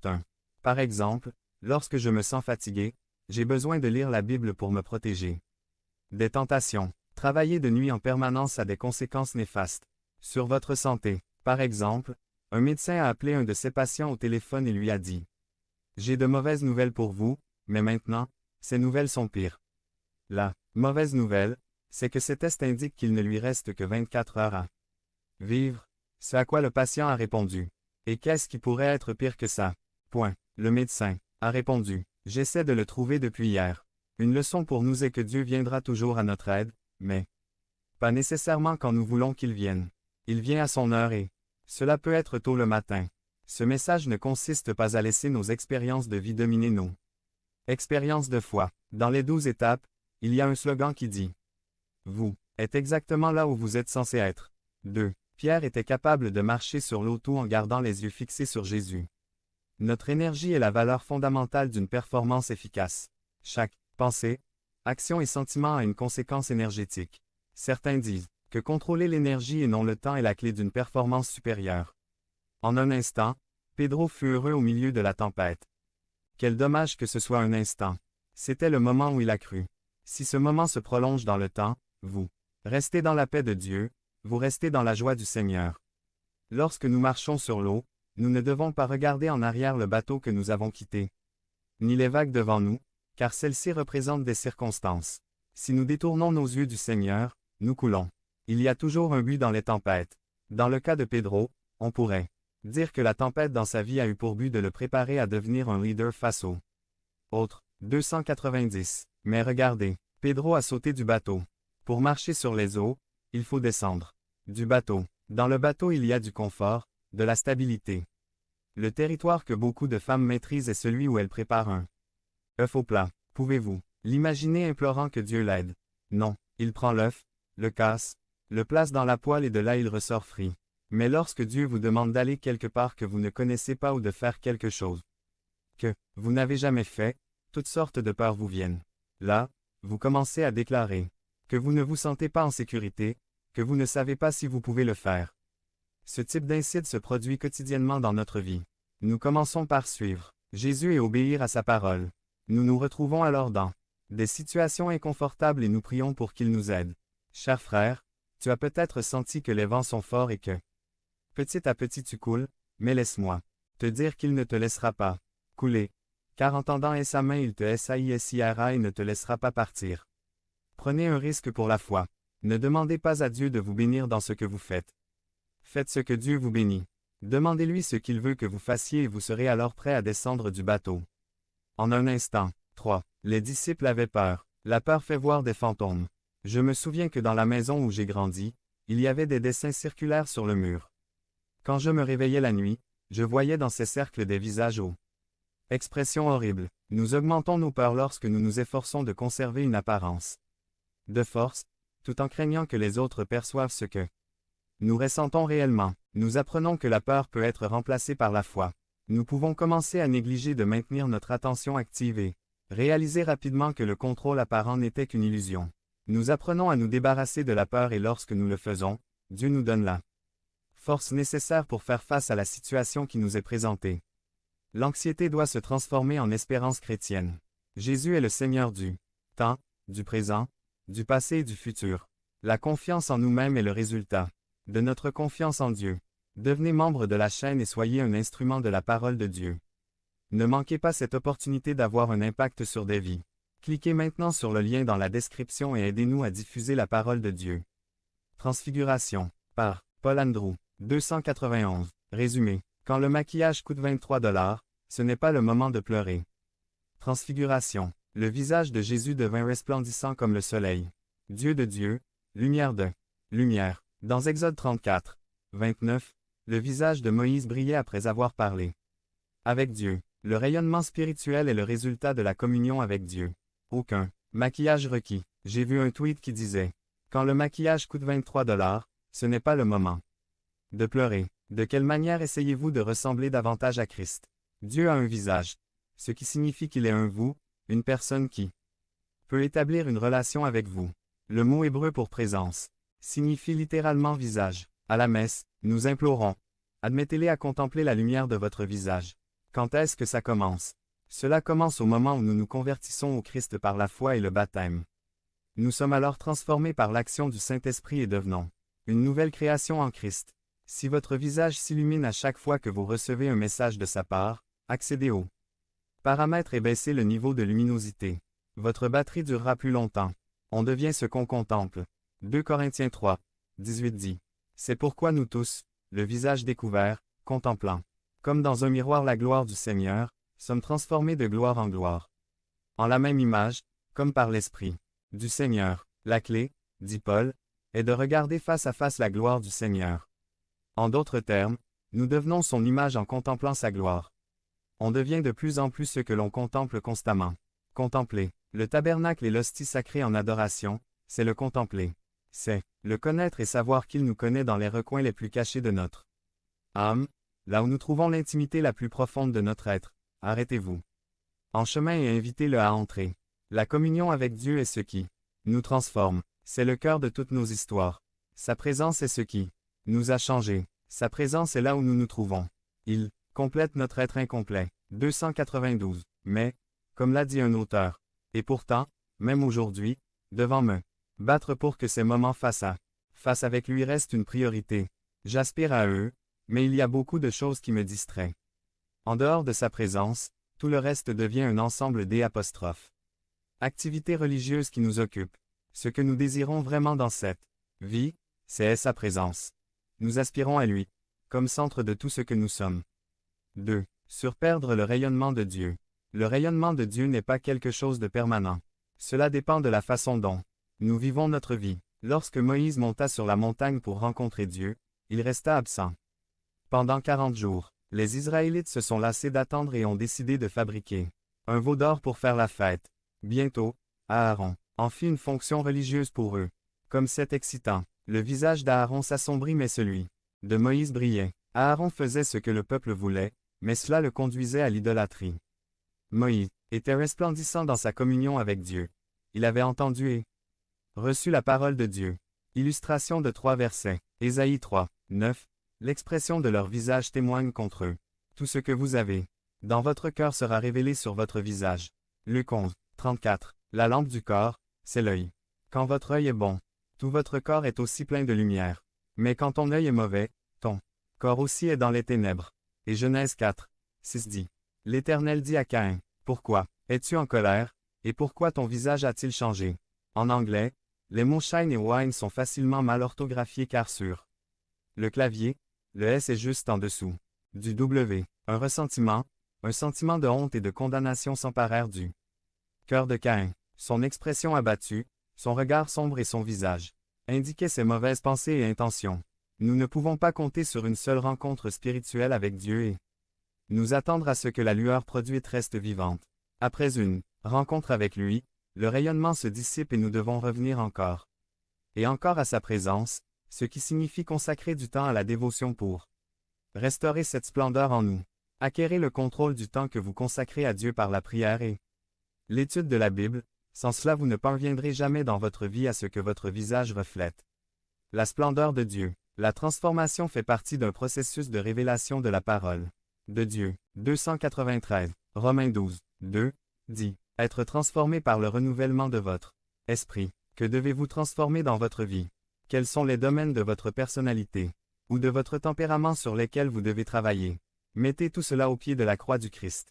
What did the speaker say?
inopportun. Par exemple, lorsque je me sens fatigué, j'ai besoin de lire la Bible pour me protéger. Des tentations. Travailler de nuit en permanence a des conséquences néfastes sur votre santé. Par exemple, un médecin a appelé un de ses patients au téléphone et lui a dit « J'ai de mauvaises nouvelles pour vous, mais maintenant, ces nouvelles sont pires. » La mauvaise nouvelle, c'est que ces tests indiquent qu'il ne lui reste que 24 heures à vivre, ce à quoi le patient a répondu. Et qu'est-ce qui pourrait être pire que ça? Point. Le médecin a répondu. J'essaie de le trouver depuis hier. Une leçon pour nous est que Dieu viendra toujours à notre aide, mais pas nécessairement quand nous voulons qu'il vienne. Il vient à son heure et cela peut être tôt le matin. Ce message ne consiste pas à laisser nos expériences de vie dominer nos expériences de foi. Dans les 12 étapes, il y a un slogan qui dit « Vous êtes exactement là où vous êtes censé être. » 2. Pierre était capable de marcher sur l'eau tout en gardant les yeux fixés sur Jésus. Notre énergie est la valeur fondamentale d'une performance efficace. Chaque pensée, action et sentiment a une conséquence énergétique. Certains disent que contrôler l'énergie et non le temps est la clé d'une performance supérieure. En un instant, Pedro fut heureux au milieu de la tempête. Quel dommage que ce soit un instant. C'était le moment où il a cru. Si ce moment se prolonge dans le temps, vous restez dans la paix de Dieu, vous restez dans la joie du Seigneur. Lorsque nous marchons sur l'eau, nous ne devons pas regarder en arrière le bateau que nous avons quitté, ni les vagues devant nous, car celles-ci représentent des circonstances. Si nous détournons nos yeux du Seigneur, nous coulons. Il y a toujours un but dans les tempêtes. Dans le cas de Pedro, on pourrait dire que la tempête dans sa vie a eu pour but de le préparer à devenir un leader face aux autres. 290. Mais regardez, Pedro a sauté du bateau. Pour marcher sur les eaux, il faut descendre du bateau. Dans le bateau il y a du confort, de la stabilité. Le territoire que beaucoup de femmes maîtrisent est celui où elles préparent un œuf au plat. Pouvez-vous l'imaginer implorant que Dieu l'aide? Non, il prend l'œuf, le casse, le place dans la poêle et de là il ressort frit. Mais lorsque Dieu vous demande d'aller quelque part que vous ne connaissez pas ou de faire quelque chose que vous n'avez jamais fait, toutes sortes de peurs vous viennent. Là, vous commencez à déclarer que vous ne vous sentez pas en sécurité, que vous ne savez pas si vous pouvez le faire. Ce type d'incide se produit quotidiennement dans notre vie. Nous commençons par suivre Jésus et obéir à sa parole. Nous nous retrouvons alors dans des situations inconfortables et nous prions pour qu'il nous aide. Cher frère, tu as peut-être senti que les vents sont forts et que petit à petit tu coules, mais laisse-moi te dire qu'il ne te laissera pas couler, car en tendant sa main il te saisira et ne te laissera pas partir. Prenez un risque pour la foi. Ne demandez pas à Dieu de vous bénir dans ce que vous faites. Faites ce que Dieu vous bénit. Demandez-lui ce qu'il veut que vous fassiez et vous serez alors prêt à descendre du bateau. En un instant. 3. Les disciples avaient peur. La peur fait voir des fantômes. Je me souviens que dans la maison où j'ai grandi, il y avait des dessins circulaires sur le mur. Quand je me réveillais la nuit, je voyais dans ces cercles des visages aux expressions horribles. Nous augmentons nos peurs lorsque nous nous efforçons de conserver une apparence de force, tout en craignant que les autres perçoivent ce que nous ressentons réellement. Nous apprenons que la peur peut être remplacée par la foi. Nous pouvons commencer à négliger de maintenir notre attention active et réaliser rapidement que le contrôle apparent n'était qu'une illusion. Nous apprenons à nous débarrasser de la peur et lorsque nous le faisons, Dieu nous donne la force nécessaire pour faire face à la situation qui nous est présentée. L'anxiété doit se transformer en espérance chrétienne. Jésus est le Seigneur du temps, du présent, du passé et du futur. La confiance en nous-mêmes est le résultat de notre confiance en Dieu. Devenez membre de la chaîne et soyez un instrument de la parole de Dieu. Ne manquez pas cette opportunité d'avoir un impact sur des vies. Cliquez maintenant sur le lien dans la description et aidez-nous à diffuser la parole de Dieu. Transfiguration, par Paul Andrew, 291. Résumé. Quand le maquillage coûte 23 $, ce n'est pas le moment de pleurer. Transfiguration. Le visage de Jésus devint resplendissant comme le soleil. Dieu de Dieu, lumière de lumière. Dans Exode 34, 29, le visage de Moïse brillait après avoir parlé avec Dieu. Le rayonnement spirituel est le résultat de la communion avec Dieu. Aucun maquillage requis. J'ai vu un tweet qui disait « Quand le maquillage coûte 23 $, ce n'est pas le moment de pleurer. » De quelle manière essayez-vous de ressembler davantage à Christ? Dieu a un visage, ce qui signifie qu'il est un vous, une personne qui peut établir une relation avec vous. Le mot hébreu pour présence signifie littéralement visage. À la messe, nous implorons. Admettez-les à contempler la lumière de votre visage. Quand est-ce que ça commence? Cela commence au moment où nous nous convertissons au Christ par la foi et le baptême. Nous sommes alors transformés par l'action du Saint-Esprit et devenons une nouvelle création en Christ. Si votre visage s'illumine à chaque fois que vous recevez un message de sa part, accédez au paramètre et baissez le niveau de luminosité. Votre batterie durera plus longtemps. On devient ce qu'on contemple. 2 Corinthiens 3, 18 dit. C'est pourquoi nous tous, le visage découvert, contemplant, comme dans un miroir la gloire du Seigneur, sommes transformés de gloire en gloire. En la même image, comme par l'Esprit du Seigneur. La clé, dit Paul, est de regarder face à face la gloire du Seigneur. En d'autres termes, nous devenons son image en contemplant sa gloire. On devient de plus en plus ce que l'on contemple constamment. Contempler. Le tabernacle et l'hostie sacrée en adoration, c'est le contempler. C'est le connaître et savoir qu'il nous connaît dans les recoins les plus cachés de notre âme, là où nous trouvons l'intimité la plus profonde de notre être. Arrêtez-vous en chemin et invitez-le à entrer. La communion avec Dieu est ce qui nous transforme. C'est le cœur de toutes nos histoires. Sa présence est ce qui nous a changés. Sa présence est là où nous nous trouvons. Il complète notre être incomplet. 292. Mais, comme l'a dit un auteur, et pourtant, même aujourd'hui, devant me battre pour que ces moments face avec lui restent une priorité. J'aspire à eux, mais il y a beaucoup de choses qui me distraient. En dehors de sa présence, tout le reste devient un ensemble d'apostrophes. Activités religieuses qui nous occupent. Ce que nous désirons vraiment dans cette vie, c'est sa présence. Nous aspirons à lui, comme centre de tout ce que nous sommes. 2. Surperdre le rayonnement de Dieu. Le rayonnement de Dieu n'est pas quelque chose de permanent. Cela dépend de la façon dont nous vivons notre vie. Lorsque Moïse monta sur la montagne pour rencontrer Dieu, il resta absent. Pendant 40 jours, les Israélites se sont lassés d'attendre et ont décidé de fabriquer un veau d'or pour faire la fête. Bientôt, Aaron en fit une fonction religieuse pour eux. Comme c'est excitant, le visage d'Aaron s'assombrit mais celui de Moïse brillait. Aaron faisait ce que le peuple voulait, mais cela le conduisait à l'idolâtrie. Moïse était resplendissant dans sa communion avec Dieu. Il avait entendu et reçu la parole de Dieu. Illustration de 3 versets. Ésaïe 3, 9. L'expression de leur visage témoigne contre eux. Tout ce que vous avez dans votre cœur sera révélé sur votre visage. Luc 11, 34. La lampe du corps, c'est l'œil. Quand votre œil est bon, tout votre corps est aussi plein de lumière. Mais quand ton œil est mauvais, ton corps aussi est dans les ténèbres. Et Genèse 4, 6 dit. L'Éternel dit à Caïn, « Pourquoi es-tu en colère, et pourquoi ton visage a-t-il changé ?» En anglais, les mots shine et wine sont facilement mal orthographiés car sur le clavier, le S est juste en dessous du W. Un sentiment de honte et de condamnation s'emparèrent du cœur de Caïn. Son expression abattue, son regard sombre et son visage indiquaient ses mauvaises pensées et intentions. Nous ne pouvons pas compter sur une seule rencontre spirituelle avec Dieu et nous attendre à ce que la lueur produite reste vivante. Après une rencontre avec lui, le rayonnement se dissipe et nous devons revenir encore et encore à sa présence, ce qui signifie consacrer du temps à la dévotion pour restaurer cette splendeur en nous. Acquérez le contrôle du temps que vous consacrez à Dieu par la prière et l'étude de la Bible. Sans cela vous ne parviendrez jamais dans votre vie à ce que votre visage reflète la splendeur de Dieu. La transformation fait partie d'un processus de révélation de la parole de Dieu. 293. Romains 12, 2, dit, « Être transformé par le renouvellement de votre esprit. » Que devez-vous transformer dans votre vie? Quels sont les domaines de votre personnalité ou de votre tempérament sur lesquels vous devez travailler? Mettez tout cela au pied de la croix du Christ.